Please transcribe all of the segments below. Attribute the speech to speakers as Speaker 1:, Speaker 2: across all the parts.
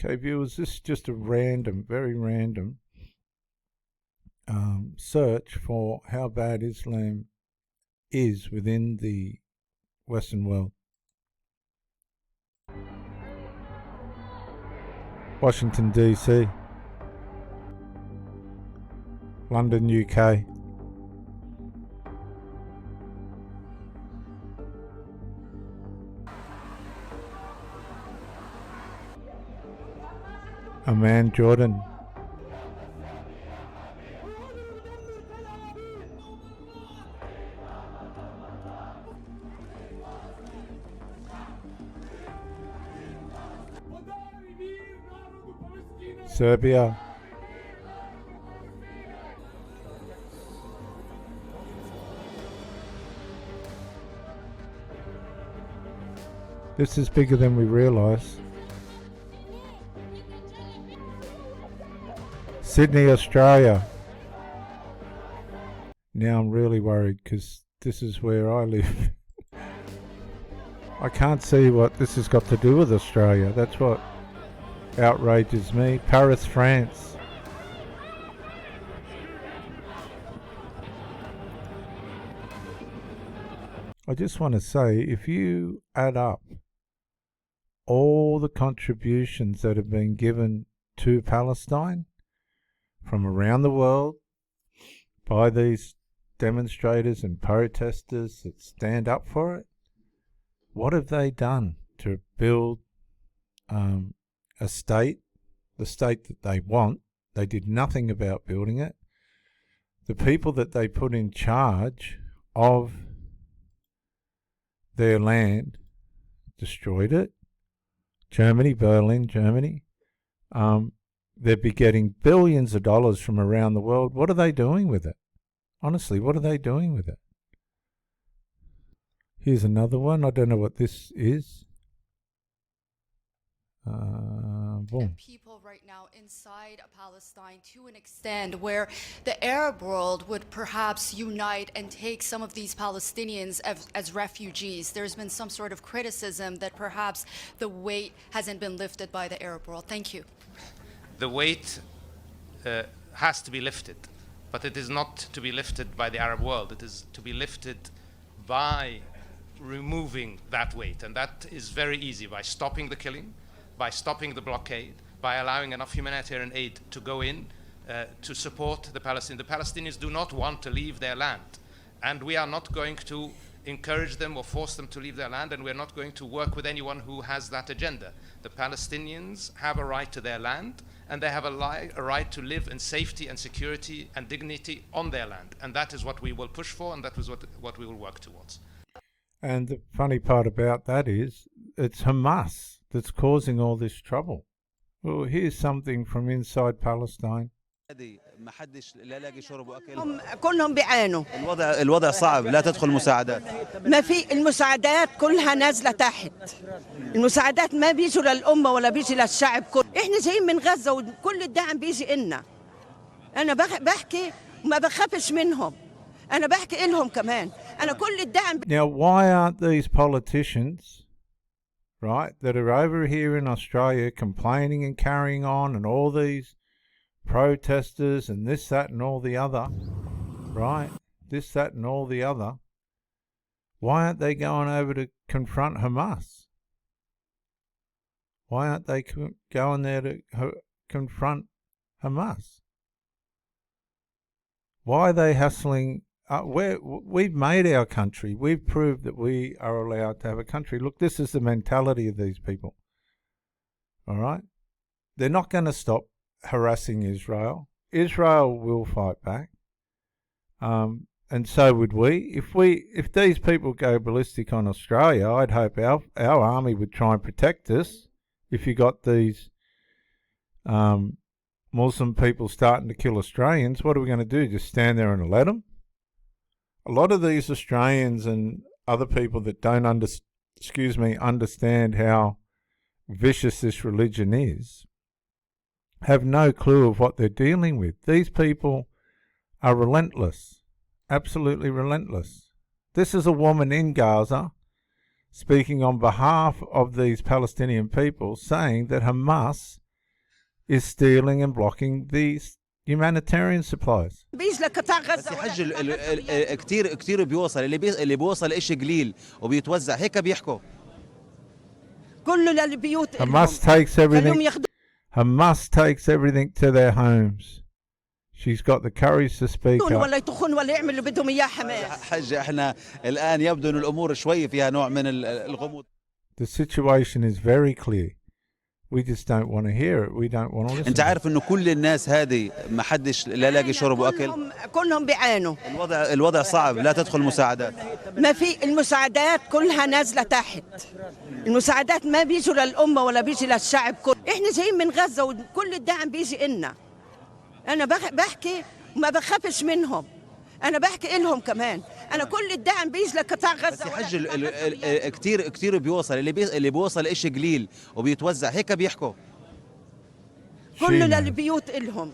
Speaker 1: Okay, viewers, this is just a random, very random search for how bad Islam is within the Western world. Washington DC, London, UK. Amman, Jordan. Serbia. This is bigger than we realise. Sydney, Australia. Now I'm really worried because this is where I live. I can't see what this has got to do with Australia. That's what outrages me. Paris, France. I just want to say, if you add up all the contributions that have been given to Palestine from around the world by these demonstrators and protesters that stand up for it, what have they done to build a state, the state that they want? They did nothing about building it. The people that they put in charge of their land destroyed it. Germany, Berlin, Germany. They'd be getting billions of dollars from around the world. What are they doing with it? Honestly, what are they doing with it? Here's another one. I don't know what this is. Boom.
Speaker 2: People right now inside Palestine to an extent where the Arab world would perhaps unite and take some of these Palestinians as refugees. There's been some sort of criticism that perhaps the weight hasn't been lifted by the Arab world. Thank you.
Speaker 3: The weight has to be lifted, but it is not to be lifted by the Arab world. It is to be lifted by removing that weight, and that is very easy by stopping the killing, by stopping the blockade, by allowing enough humanitarian aid to go in to support the Palestinians. The Palestinians do not want to leave their land, and we are not going to encourage them or force them to leave their land, and we're not going to work with anyone who has that agenda. The Palestinians have a right to their land, and they have a right to live in safety and security and dignity on their land, and that is what we will push for, and that is what we will work towards.
Speaker 1: And the funny part about that is it's Hamas that's causing all this trouble. Well, here's something from inside Palestine.
Speaker 4: كلهم بيعانوا.
Speaker 5: الوضع صعب، لا تدخل مساعدات.
Speaker 4: ما في المساعدات كلها نازله تحت. المساعدات ما بيجوا للامه ولا بيجي للشعب كله. احنا جايين من غزه وكل الدعم بيجي لنا. انا بحكي وما بخافش منهم. انا بحكي لهم كمان. انا كل الدعم.
Speaker 1: Now, why aren't these politicians, right, that are over here in Australia complaining and carrying on, and all these protesters and this, that and all the other, right, this, that and all the other, why aren't they going over to confront Hamas? Why aren't they going there to confront Hamas? Why are they hustling? We've made our country. We've proved that we are allowed to have a country. Look, this is the mentality of these people. All right? They're not going to stop harassing Israel. Israel will fight back. And so would we. If these people go ballistic on Australia, I'd hope our army would try and protect us. If you got these Muslim people starting to kill Australians, what are we going to do? Just stand there and let them? A lot of these Australians and other people that don't understand how vicious this religion is, have no clue of what they're dealing with. These people are relentless, absolutely relentless. This is a woman in Gaza speaking on behalf of these Palestinian people, saying that Hamas is stealing and blocking these humanitarian supplies.
Speaker 4: بيجي لقطاع
Speaker 5: بس
Speaker 4: غزة
Speaker 5: يا حج كثير بيوصل اللي بيوصل إشي قليل وبيتوزع هيك بيحكوا.
Speaker 4: كله للبيوت
Speaker 1: Hamas takes
Speaker 4: خليهم
Speaker 1: everything.
Speaker 4: ياخذوا
Speaker 1: Hamas takes everything to their homes. She's got the courage to speak up.
Speaker 4: ولا يطخون ولا يعملوا اللي بدهم اياه حماس.
Speaker 5: حج احنا الآن يبدو أن الأمور شوي فيها نوع من الغموض.
Speaker 1: The situation is very clear. We just don't want to hear it. We don't want to listen.
Speaker 5: أنت عارف إنه كل الناس هذه ما حدش لا لاقي شرب وأكل.
Speaker 4: كلهم بيعانوا.
Speaker 5: الوضع صعب، لا تدخل مساعدات.
Speaker 4: ما في المساعدات كلها نازلة تحت. المساعدات ما بيجوا للأمة ولا بيجي للشعب كله. إحنا جايين من غزة وكل الدعم بيجي إلنا. أنا بحكي وما بخافش منهم. أنا بحكي إلهم كمان. أنا كل الدعم بيجي لقطاع غزة.
Speaker 5: بس يا حج كثير بيوصل اللي بيوصل إشي قليل وبيتوزع هيك بيحكوا.
Speaker 4: كله للبيوت إلهم.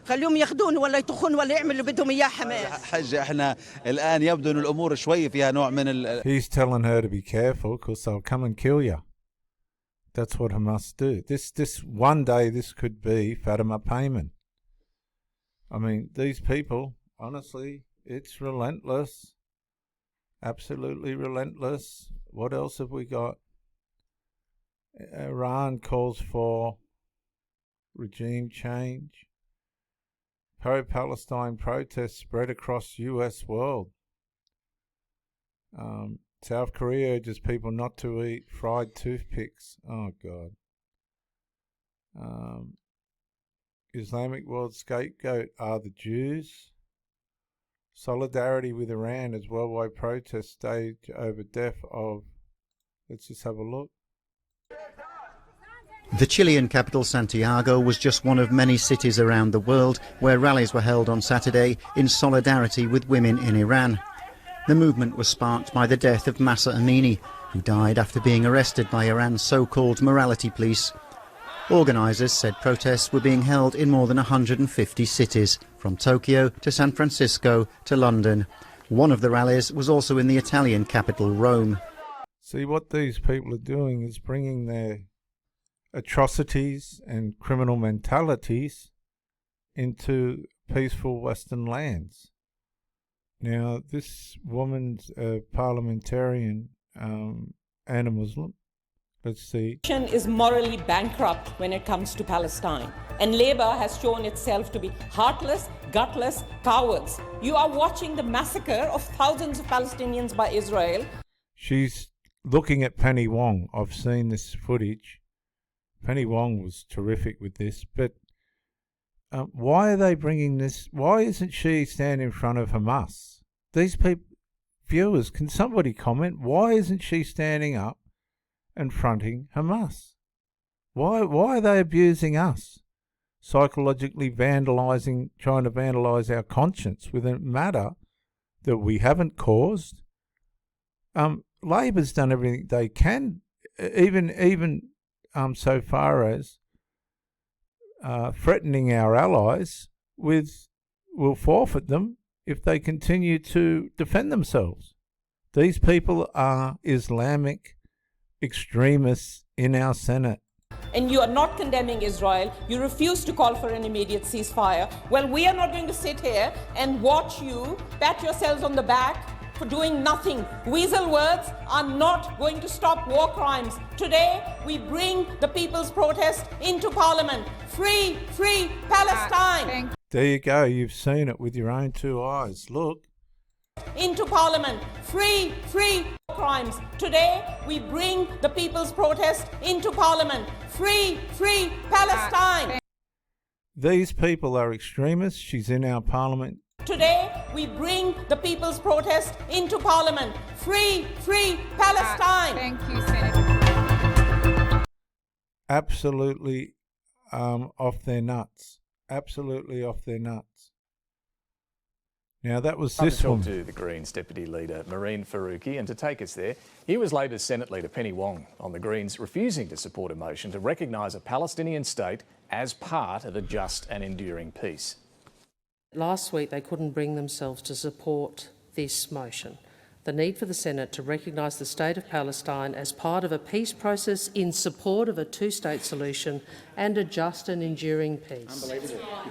Speaker 4: خليهم ياخذون ولا يطخون ولا يعملوا اللي بدهم اياه حماس.
Speaker 5: حج احنا الان يبدو ان الامور شوي فيها نوع من
Speaker 1: He's telling her to be careful because they'll come and kill you. That's what Hamas do. This one day this could be Fatima payment. I mean, these people, honestly, it's relentless. Absolutely relentless. What else have we got? Iran calls for regime change. Pro-Palestine protests spread across US world. South Korea urges people not to eat fried toothpicks. Oh, God. Islamic world scapegoat are the Jews. Solidarity with Iran as worldwide protests stage over death of... Let's just have a look.
Speaker 6: The Chilean capital Santiago was just one of many cities around the world where rallies were held on Saturday in solidarity with women in Iran. The movement was sparked by the death of Mahsa Amini, who died after being arrested by Iran's so-called morality police. Organisers said protests were being held in more than 150 cities, from Tokyo to San Francisco to London. One of the rallies was also in the Italian capital, Rome.
Speaker 1: See, what these people are doing is bringing their atrocities and criminal mentalities into peaceful Western lands. Now, this woman's a parliamentarian and a Muslim. Let's see.
Speaker 7: Is morally bankrupt when it comes to Palestine, and Labour has shown itself to be heartless, gutless cowards. You are watching the massacre of thousands of Palestinians by Israel.
Speaker 1: She's looking at Penny Wong. I've seen this footage. Penny Wong was terrific with this, but why are they bringing this? Why isn't she standing in front of Hamas? These people, viewers, can somebody comment? Why isn't she standing up and fronting Hamas? Why are they abusing us? Psychologically vandalising, trying to vandalise our conscience with a matter that we haven't caused. Labor's done everything they can, even so far as threatening our allies with, we'll forfeit them if they continue to defend themselves. These people are Islamic extremists in our Senate.
Speaker 7: And you are not condemning Israel. You refuse to call for an immediate ceasefire. Well, we are not going to sit here and watch you pat yourselves on the back for doing nothing. Weasel words are not going to stop war crimes. Today, we bring the people's protest into Parliament. Free, free Palestine.
Speaker 1: There you go. You've seen it with your own two eyes. Look.
Speaker 7: Into Parliament. Free, free crimes. Today, we bring the people's protest into Parliament. Free, free Palestine.
Speaker 1: These people are extremists. She's in our Parliament.
Speaker 7: Today, we bring the people's protest into Parliament. Free, free Palestine.
Speaker 8: Thank you, Senator.
Speaker 1: Absolutely off their nuts. Absolutely off their nuts. Now, that was this one.
Speaker 9: To the Greens Deputy Leader, Mehreen Faruqi, and to take us there, here was Labor's Senate Leader Penny Wong on the Greens refusing to support a motion to recognise a Palestinian state as part of a just and enduring peace.
Speaker 10: Last week they couldn't bring themselves to support this motion. the need for the Senate to recognise the State of Palestine as part of a peace process in support of a two-state solution and a just and enduring peace.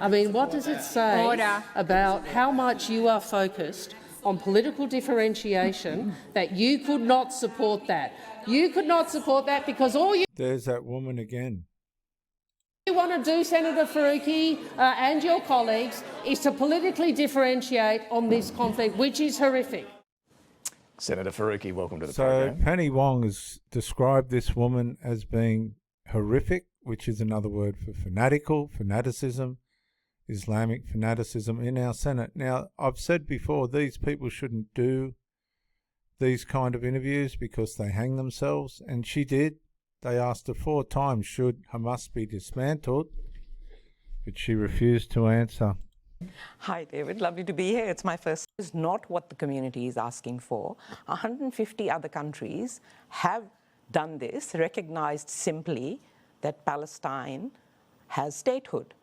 Speaker 10: I mean, what does it say about how much you are focused on political differentiation that you could not support that? You could not support that because all you...
Speaker 1: There's that woman again.
Speaker 10: You want to do, Senator Faruqi and your colleagues, is to politically differentiate on this conflict, which is horrific.
Speaker 9: Senator Faruqi, welcome to the
Speaker 1: So
Speaker 9: program.
Speaker 1: Penny Wong has described this woman as being horrific, which is another word for fanaticism, Islamic fanaticism in our Senate. Now, I've said before, these people shouldn't do these kind of interviews because they hang themselves, and she did. They asked her 4 times, should Hamas be dismantled? But she refused to answer.
Speaker 11: Hi, David. Lovely to be here. It's my first. It's not what the community is asking for. 150 other countries have done this, recognized simply that Palestine has statehood.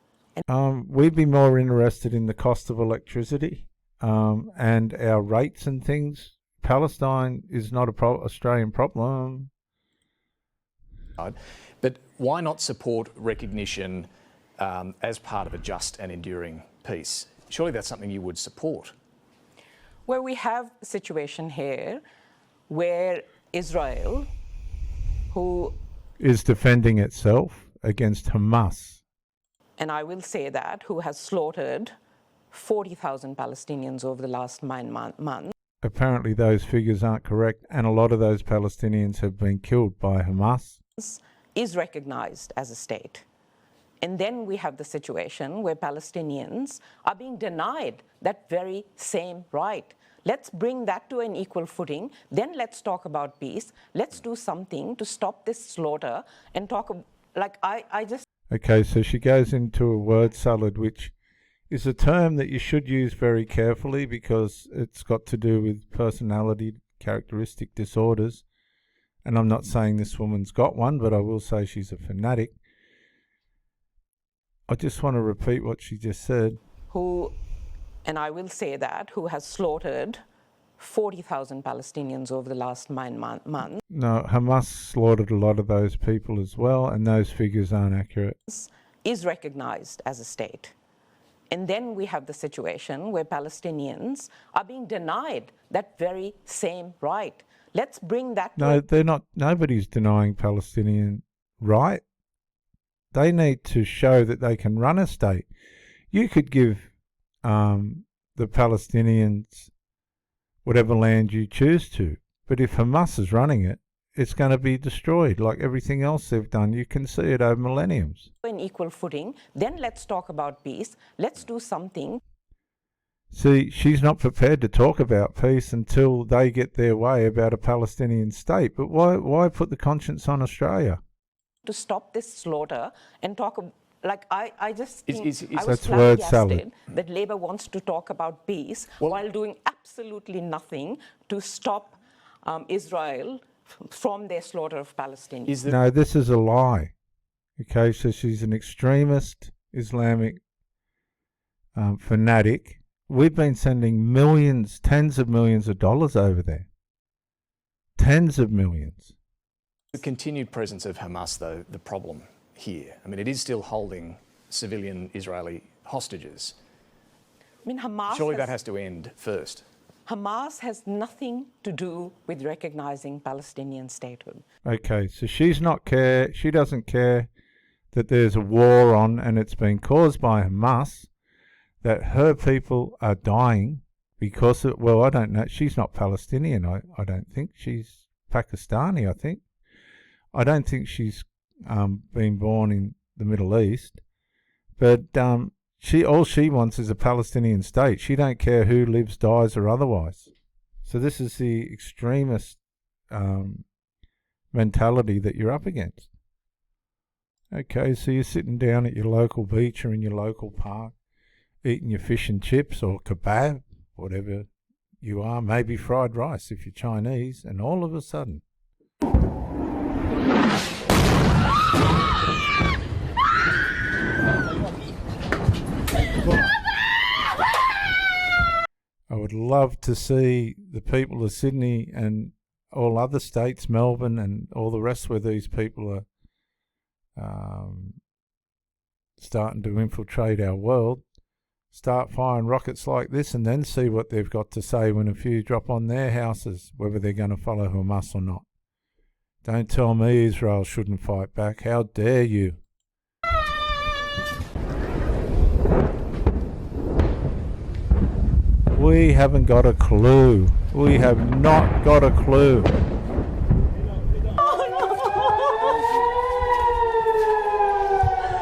Speaker 1: We'd be more interested in the cost of electricity and our rates and things. Palestine is not a Australian problem.
Speaker 9: But why not support recognition as part of a just and enduring peace? Surely that's something you would support.
Speaker 11: Well, we have a situation here where Israel, who
Speaker 1: is defending itself against Hamas.
Speaker 11: And I will say that, who has slaughtered 40,000 Palestinians over the last 9 months.
Speaker 1: Apparently those figures aren't correct, and a lot of those Palestinians have been killed by Hamas.
Speaker 11: Is recognized as a state. And then we have the situation where Palestinians are being denied that very same right. Let's bring that to an equal footing. Then let's talk about peace. Let's do something to stop this slaughter and talk, like, I just...
Speaker 1: Okay, so she goes into a word salad, which is a term that you should use very carefully because it's got to do with personality characteristic disorders. And I'm not saying this woman's got one, but I will say she's a fanatic. I just want to repeat what she just said.
Speaker 11: Who, and I will say that, who has slaughtered 40,000 Palestinians over the last 9 months.
Speaker 1: No, Hamas slaughtered a lot of those people as well, and those figures aren't accurate.
Speaker 11: Is recognized as a state. And then we have the situation where Palestinians are being denied that very same right. Let's bring that...
Speaker 1: No, they're not. Nobody's denying Palestinian right. They need to show that they can run a state. You could give the Palestinians whatever land you choose to, but if Hamas is running it, it's going to be destroyed like everything else they've done. You can see it over millenniums.
Speaker 11: ...in equal footing, then let's talk about peace. Let's do something.
Speaker 1: See, she's not prepared to talk about peace until they get their way about a Palestinian state. But why put the conscience on Australia?
Speaker 11: To stop this slaughter and talk, like, I just think I was
Speaker 1: that's word salad.
Speaker 11: That Labour wants to talk about peace while doing absolutely nothing to stop Israel from their slaughter of Palestinians.
Speaker 1: No, this is a lie. Okay, so she's an extremist Islamic fanatic. We've been sending millions, tens of millions of dollars over there. Tens of millions.
Speaker 9: The continued presence of Hamas, though, the problem here. I mean, it is still holding civilian Israeli hostages.
Speaker 11: I mean, Hamas...
Speaker 9: Surely that has to end first.
Speaker 11: Hamas has nothing to do with recognizing Palestinian statehood.
Speaker 1: Okay, so she doesn't care that there's a war on and it's been caused by Hamas, that her people are dying because of, well, I don't know, she's not Palestinian, I don't think. She's Pakistani, I think. I don't think she's been born in the Middle East. But all she wants is a Palestinian state. She don't care who lives, dies, or otherwise. So this is the extremist mentality that you're up against. Okay, so you're sitting down at your local beach or in your local park, eating your fish and chips or kebab, whatever you are, maybe fried rice if you're Chinese, and all of a sudden... I would love to see the people of Sydney and all other states, Melbourne and all the rest, where these people are starting to infiltrate our world, start firing rockets like this, and then see what they've got to say when a few drop on their houses, whether they're going to follow Hamas or not. Don't tell me Israel shouldn't fight back. How dare you? We haven't got a clue. We have not got a clue.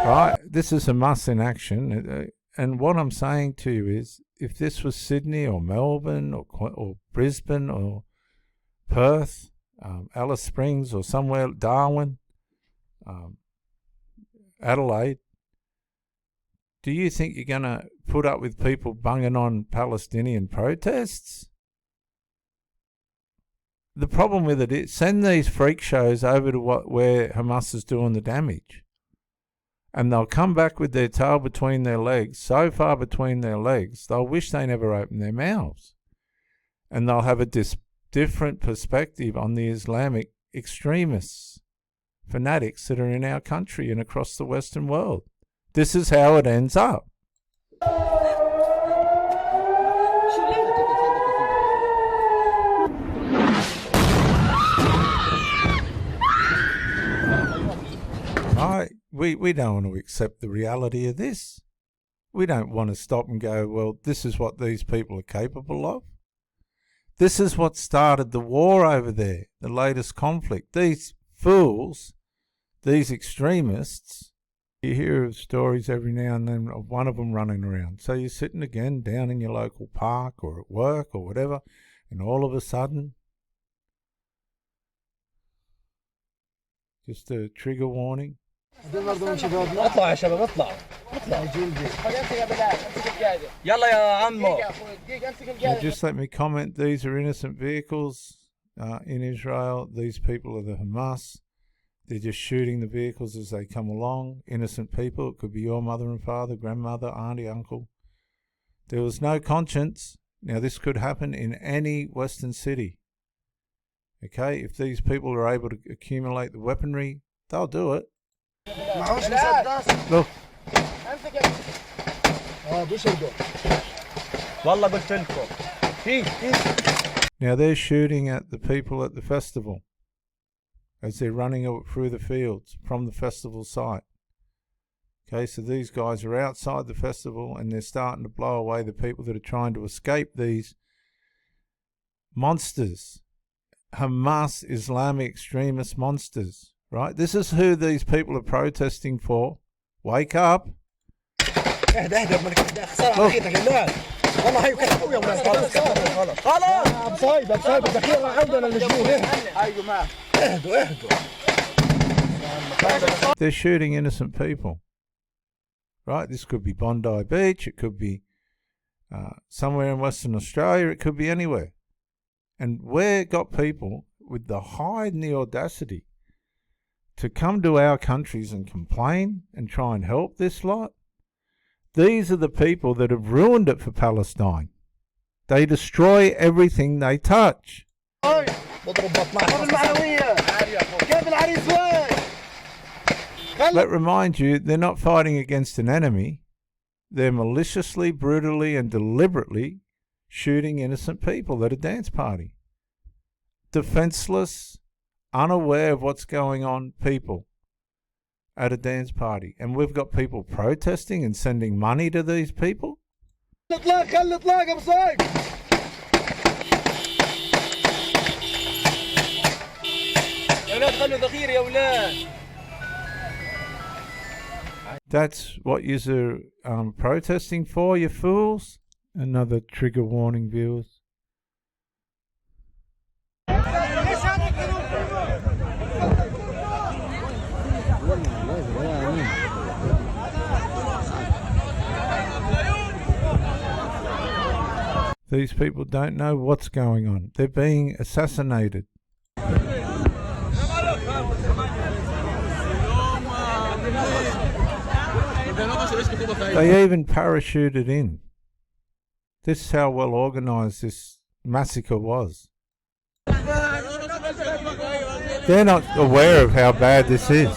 Speaker 1: Right, this is Hamas in action. And what I'm saying to you is, if this was Sydney or Melbourne or Brisbane or Perth, Alice Springs or somewhere, Darwin, Adelaide, do you think you're going to put up with people bunging on Palestinian protests? The problem with it is, send these freak shows over to where Hamas is doing the damage. And they'll come back with their tail between their legs, so far between their legs, they'll wish they never opened their mouths. And they'll have a different perspective on the Islamic extremists, fanatics that are in our country and across the Western world. This is how it ends up. Right? We don't want to accept the reality of this. We don't want to stop and go, well, this is what these people are capable of. This is what started the war over there, the latest conflict. These fools, these extremists, you hear of stories every now and then of one of them running around. So you're sitting again down in your local park or at work or whatever, and all of a sudden, just a trigger warning.
Speaker 12: اطلع يا شباب اطلع يلا يا عمو.
Speaker 1: Now just let me comment, these are innocent vehicles in Israel. These people are the Hamas. They're just shooting the vehicles as they come along. Innocent people. It could be your mother and father, grandmother, auntie, uncle. There was no conscience. Now this could happen in any Western city. Okay, if these people are able to accumulate the weaponry, they'll do it. Look. Now they're shooting at the people at the festival as they're running through the fields from the festival site. Okay, so these guys are outside the festival and they're starting to blow away the people that are trying to escape these monsters. Hamas, Islamic extremist monsters. Right? This is who these people are protesting for. Wake up. They're shooting innocent people. Right? This could be Bondi Beach. It could be somewhere in Western Australia. It could be anywhere. And we've got people with the hide and the audacity to come to our countries and complain and try and help this lot. These are the people that have ruined it for Palestine. They destroy everything they touch. Let remind you, they're not fighting against an enemy. They're maliciously, brutally and deliberately shooting innocent people at a dance party. Defenseless, unaware of what's going on people at a dance party. And we've got people protesting and sending money to these people. That's what you're protesting for, you fools. Another trigger warning, viewers. These people don't know what's going on. They're being assassinated. They even parachuted in. This is how well organised this massacre was. They're not aware of how bad this is.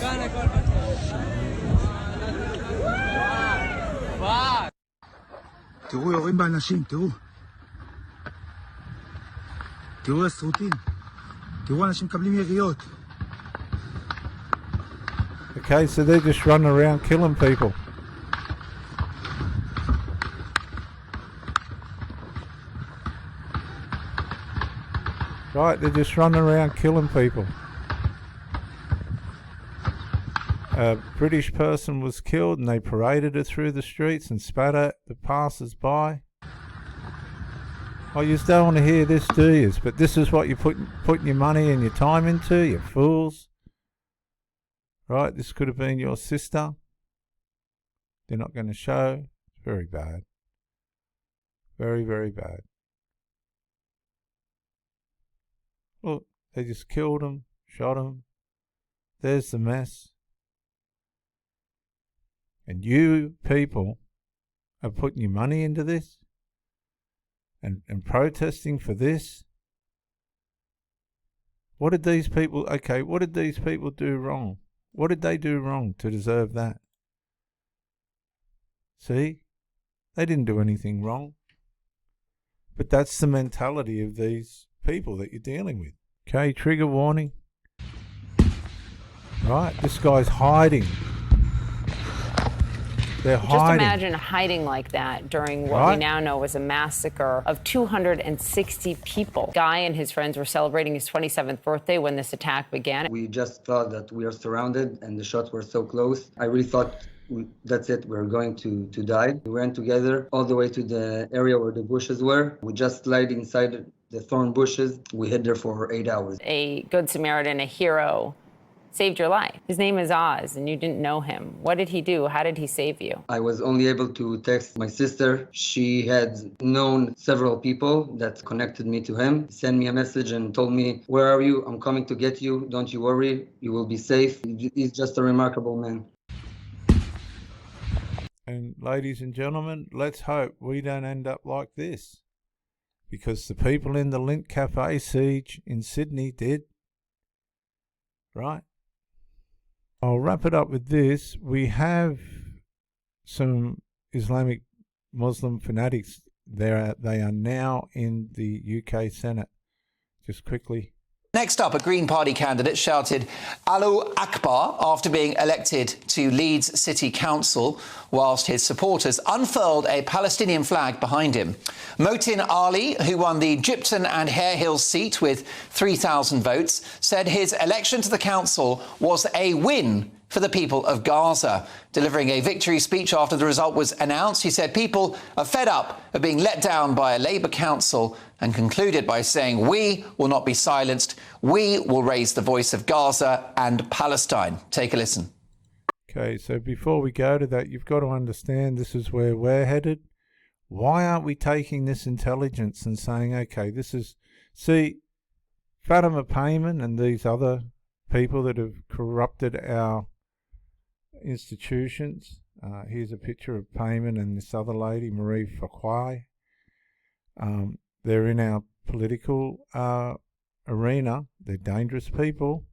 Speaker 13: תראו, יורים באנשים, תראו. תראו לסרוטים. תראו, אנשים מקבלים יריות.
Speaker 1: Okay, so they're just running around killing people. Right, they're just running around killing people. A British person was killed and they paraded her through the streets and spat at the passers-by. Oh, you just don't want to hear this, do you? But this is what you're putting your money and your time into, you fools. Right, this could have been your sister. They're not going to show. It's very bad. Very, very bad. Look, they just killed him, shot him. There's the mess. And you people are putting your money into this and protesting for this. What did these people, okay, what did these people do wrong? What did they do wrong to deserve that? See? They didn't do anything wrong. But that's the mentality of these people that you're dealing with. Okay, trigger warning. Right, this guy's hiding. They're hiding.
Speaker 14: Just imagine hiding like that during what we now know was a massacre of 260 people. Guy and his friends were celebrating his 27th birthday when this attack began.
Speaker 12: We just thought that we are surrounded and the shots were so close. I really thought that's it, we're going to die. We ran together all the way to the area where the bushes were. We just slid inside the thorn bushes. We hid there for 8 hours.
Speaker 14: A good Samaritan, a hero, saved your life. His name is Oz, and you didn't know him. What did he do? How did he save you?
Speaker 12: I was only able to text my sister. She had known several people that connected me to him. He sent me a message and told me, "Where are you? I'm coming to get you. Don't you worry. You will be safe." He's just a remarkable man.
Speaker 1: And ladies and gentlemen, let's hope we don't end up like this. Because the people in the Lint Cafe siege in Sydney did. Right? I'll wrap it up with this. We have some Islamic Muslim fanatics there. They are now in the UK Senate. Just quickly.
Speaker 15: Next up, a Green Party candidate shouted Allahu Akbar after being elected to Leeds City Council, whilst his supporters unfurled a Palestinian flag behind him. Motin Ali, who won the Gypton and Hare Hill seat with 3,000 votes, said his election to the council was a win for the people of Gaza. Delivering a victory speech after the result was announced, he said people are fed up of being let down by a Labour council, and concluded by saying, "We will not be silenced. We will raise the voice of Gaza and Palestine." Take a listen.
Speaker 1: Okay, so before we go to that, you've got to understand this is where we're headed. Why aren't we taking this intelligence and saying, okay, this is... See, Fatima Payman and these other people that have corrupted our institutions. Here's a picture of Payman and this other lady, Marie Fakwai. They're in our political arena. They're dangerous people.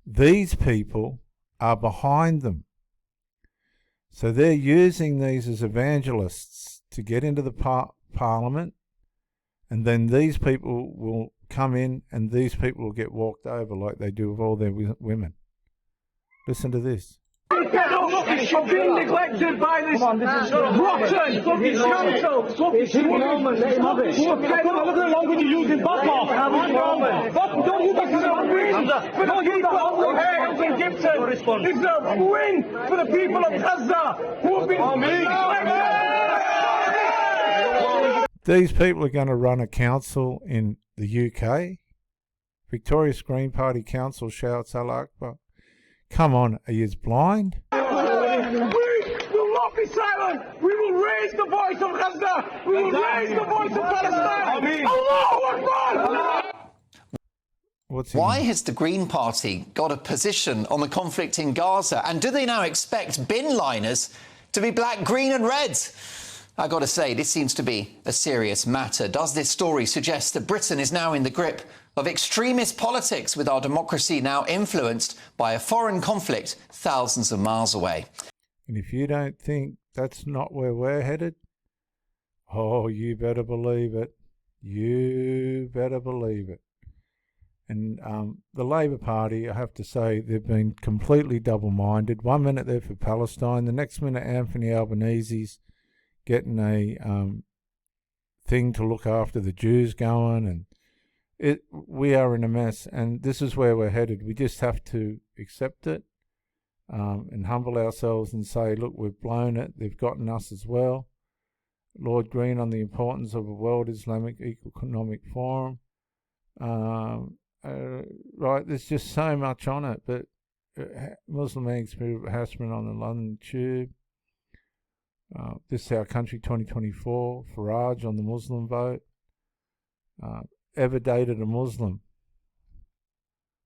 Speaker 1: These people are behind them. So they're using these as evangelists to get into the parliament, and then these people will come in and these people will get walked over like they do with all their women. Listen to this.
Speaker 16: I've been neglected by this rotten fucking council. Look at the language you're using. Back off. Don't you back to the win. Don't you back to the Hales and Gibson. It's a win for the people of Gaza who have been neglected.
Speaker 1: These people are going to run a council in the UK. Victoria's Green Party Council shouts Allah Akbar. Come on, are you blind?
Speaker 16: We will not be silent. We will raise the voice of Gaza. We will raise the voice of Palestine. Allahu Akbar.
Speaker 15: Why has the Green Party got a position on the conflict in Gaza? And do they now expect bin liners to be black, green and red? I got to say, this seems to be a serious matter. Does this story suggest that Britain is now in the grip of extremist politics, with our democracy now influenced by a foreign conflict thousands of miles away?
Speaker 1: And if you don't think that's not where we're headed, oh, you better believe it. You better believe it. And the Labor Party, I have to say, they've been completely double-minded. 1 minute they're for Palestine, the next minute Anthony Albanese's getting a thing to look after the Jews going, and we are in a mess, and this is where we're headed. We just have to accept it and humble ourselves and say, look, we've blown it. They've gotten us as well. Lord Green on the importance of a World Islamic Economic Forum. Right, there's just so much on it, but Muslim harassment on the London Tube. This is Our Country 2024, Farage on the Muslim vote. Ever dated a Muslim?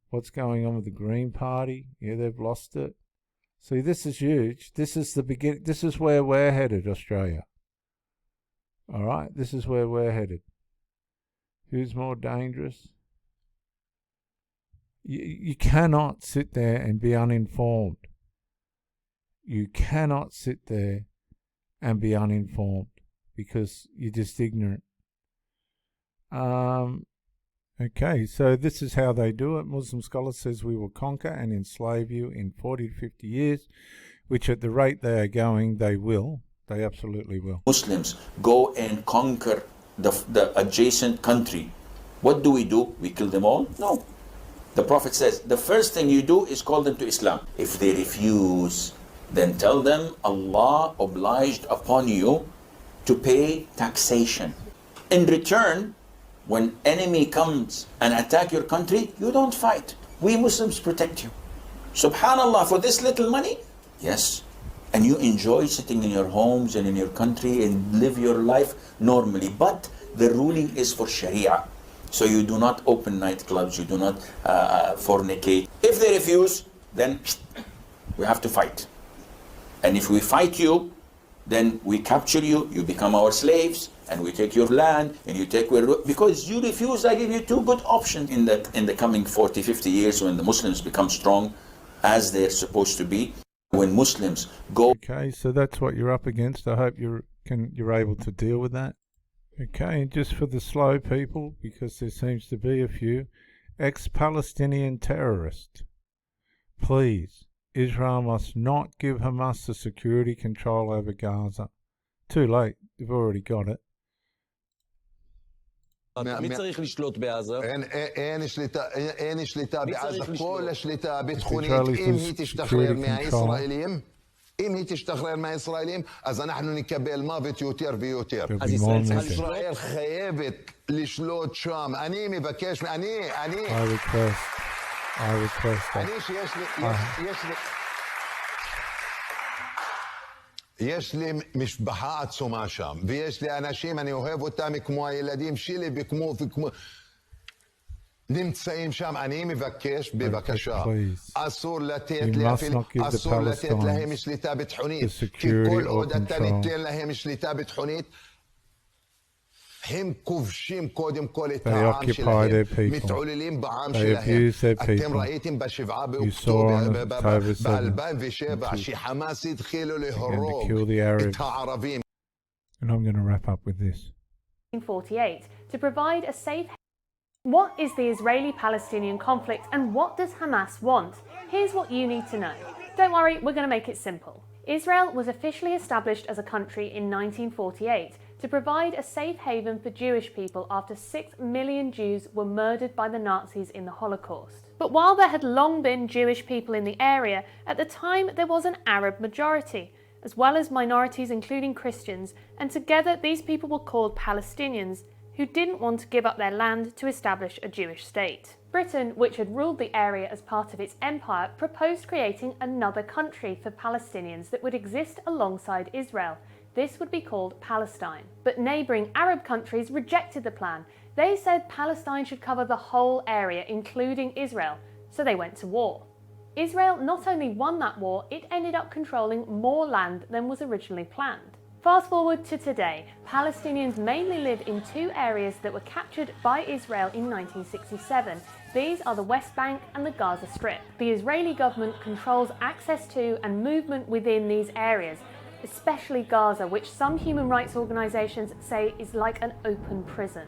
Speaker 1: What's going on with the Green Party? Yeah, they've lost it. See, this is huge. This is the beginning. This is where we're headed, Australia. All right, this is where we're headed. Who's more dangerous? You cannot sit there and be uninformed. You cannot sit there and be uninformed because you're just ignorant. Okay, so this is how they do it. Muslim scholar says we will conquer and enslave you in 40 to 50 years, which at the rate they are going, they will. They absolutely will.
Speaker 17: Muslims go and conquer the adjacent country. What do? We kill them all? No. The Prophet says, the first thing you do is call them to Islam. If they refuse, then tell them Allah obliged upon you to pay taxation. In return, when enemy comes and attack your country, you don't fight. We Muslims protect you. Subhanallah, for this little money? Yes. And you enjoy sitting in your homes and in your country and live your life normally. But the ruling is for Sharia. So you do not open nightclubs, you do not fornicate. If they refuse, then we have to fight. And if we fight you, then we capture you, you become our slaves, and we take your land, and you take because you refuse. I give you two good options in the coming 40, 50 years when the Muslims become strong, as they're supposed to be. When Muslims go.
Speaker 1: Okay, so that's what you're up against. I hope you're able to deal with that. Okay, and just for the slow people, because there seems to be a few, ex-Palestinian terrorist. Please, Israel must not give Hamas the security control over Gaza. Too late, they've already got it.
Speaker 18: מי צריך לשלוט בעזה? אין שליטה בעזה, כל השליטה הביטחונית, אם היא תשתחרר מהישראלים, אם היא תשתחרר מהישראלים, אז אנחנו נקבל מוות יותר ויותר. אז ישראל חייבת לשלוט שם. אני מבקש, אני...
Speaker 1: I request
Speaker 18: אני יש לי משפחה עצומה שם, ויש לי אנשים, אני אוהב אותם כמו הילדים שלי, וכמו נמצאים שם. אני מבקש, בבקשה, אסור לתת להם שליטה ביטחונית, כי כל עוד אתה ניתן להם שליטה ביטחונית, הם כובשים קודם כל את העם שלהם, מתעוללים בעם שלהם. אתם ראיתם ב7 באוקטובר, ב-2007, שחמאס התחילו להרוג את הערבים.
Speaker 1: And I'm going to wrap up with this.
Speaker 19: 1948 to provide a safe. What is the Israeli-Palestinian conflict and what does Hamas want? Here's what you need to know. Don't worry, we're going to make it simple. Israel was officially established as a country in 1948 to provide a safe haven for Jewish people after 6 million Jews were murdered by the Nazis in the Holocaust. But while there had long been Jewish people in the area, at the time there was an Arab majority, as well as minorities including Christians, and together these people were called Palestinians, who didn't want to give up their land to establish a Jewish state. Britain, which had ruled the area as part of its empire, proposed creating another country for Palestinians that would exist alongside Israel. This would be called Palestine. But neighbouring Arab countries rejected the plan. They said Palestine should cover the whole area, including Israel, so they went to war. Israel not only won that war, it ended up controlling more land than was originally planned. Fast forward to today, Palestinians mainly live in two areas that were captured by Israel in 1967. These are the West Bank and the Gaza Strip. The Israeli government controls access to and movement within these areas, especially Gaza, which some human rights organisations say is like an open prison.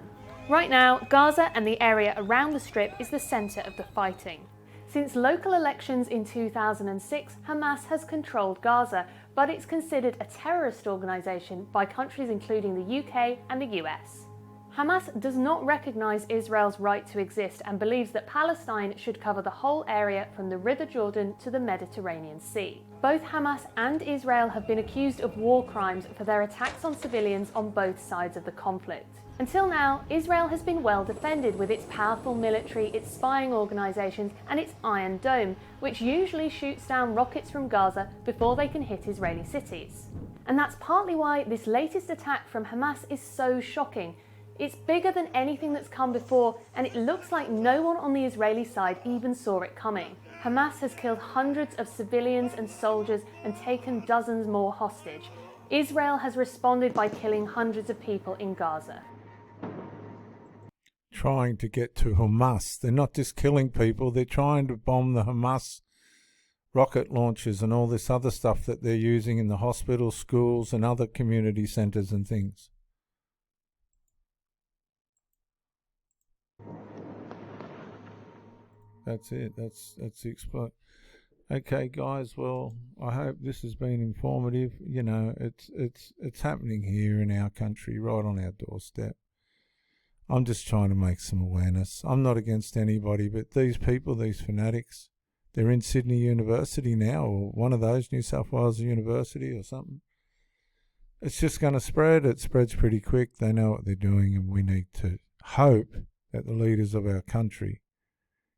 Speaker 19: Right now, Gaza and the area around the Strip is the centre of the fighting. Since local elections in 2006, Hamas has controlled Gaza, but it's considered a terrorist organisation by countries including the UK and the US. Hamas does not recognise Israel's right to exist and believes that Palestine should cover the whole area from the River Jordan to the Mediterranean Sea. Both Hamas and Israel have been accused of war crimes for their attacks on civilians on both sides of the conflict. Until now, Israel has been well defended with its powerful military, its spying organisations and its Iron Dome, which usually shoots down rockets from Gaza before they can hit Israeli cities. And that's partly why this latest attack from Hamas is so shocking. It's bigger than anything that's come before, and it looks like no one on the Israeli side even saw it coming. Hamas has killed hundreds of civilians and soldiers and taken dozens more hostage. Israel has responded by killing hundreds of people in Gaza.
Speaker 1: Trying to get to Hamas. They're not just killing people, they're trying to bomb the Hamas rocket launchers and all this other stuff that they're using in the hospitals, schools and other community centres and things. That's it. That's the exploit. Okay, guys. Well, I hope this has been informative. You know, it's happening here in our country, right on our doorstep. I'm just trying to make some awareness. I'm not against anybody, but these people, these fanatics, they're in Sydney University now, or one of those, New South Wales University or something. It's just going to spread. It spreads pretty quick. They know what they're doing, and we need to hope that the leaders of our country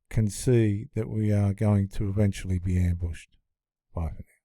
Speaker 1: can see that we are going to eventually be ambushed. Bye for now.